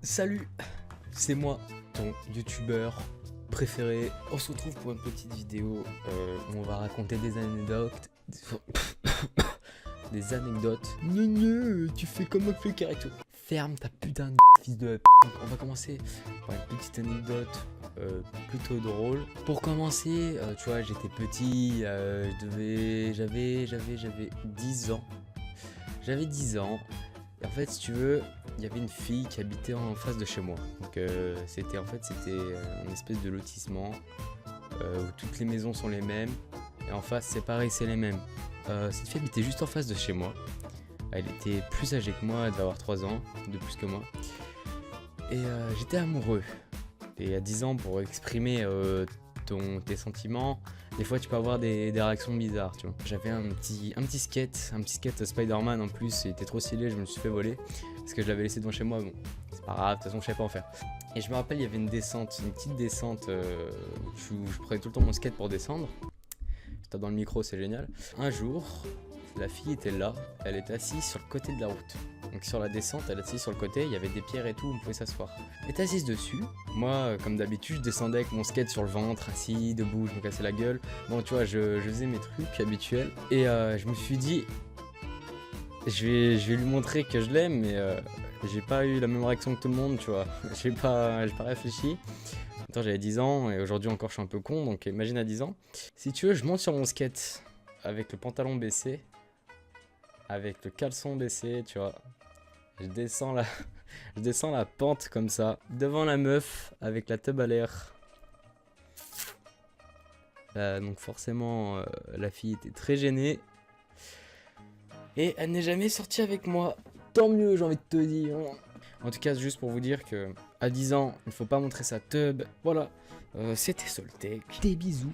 Salut, c'est moi, ton youtubeur préféré. On se retrouve pour une petite vidéo où on va raconter des anecdotes. Des anecdotes. Tu fais comme un flic et tout. Ferme ta putain de fils de p. On va commencer par une petite anecdote plutôt drôle. Pour commencer, tu vois, j'étais petit, j'avais 10 ans. J'avais 10 ans. Et en fait, si tu veux, il y avait une fille qui habitait en face de chez moi. Donc c'était une espèce de lotissement où toutes les maisons sont les mêmes. Et en face, c'est pareil, c'est les mêmes. Cette fille habitait juste en face de chez moi. Elle était plus âgée que moi, elle devait avoir 3 ans de plus que moi. Et j'étais amoureux. Et à 10 ans, pour exprimer tes sentiments, des fois tu peux avoir des réactions bizarres, tu vois. J'avais un petit skate Spider-Man en plus, il était trop stylé, je me le suis fait voler parce que je l'avais laissé devant chez moi. Bon, c'est pas grave, de toute façon je savais pas en faire. Et je me rappelle, il y avait une petite descente où je prenais tout le temps mon skate pour descendre. Je tape dans le micro, c'est génial. Un jour, la fille était là, elle était assise sur le côté de la route. Donc sur la descente, elle était assise sur le côté, il y avait des pierres et tout, on pouvait s'asseoir. Elle était assise dessus. Moi, comme d'habitude, je descendais avec mon skate sur le ventre, assis, debout, je me cassais la gueule. Bon, tu vois, je faisais mes trucs habituels. Et je me suis dit, je vais lui montrer que je l'aime, mais j'ai pas eu la même réaction que tout le monde, tu vois. J'ai pas réfléchi. Attends, j'avais 10 ans et aujourd'hui encore je suis un peu con, donc imagine à 10 ans. Si tu veux, je monte sur mon skate avec le pantalon baissé, avec le caleçon baissé, tu vois. Je descends la pente comme ça, devant la meuf, avec la teub à l'air. Donc forcément, la fille était très gênée. Et elle n'est jamais sortie avec moi. Tant mieux, j'ai envie de te dire. En tout cas, juste pour vous dire que à 10 ans, il ne faut pas montrer sa teub. Voilà, c'était Soltech. Des bisous.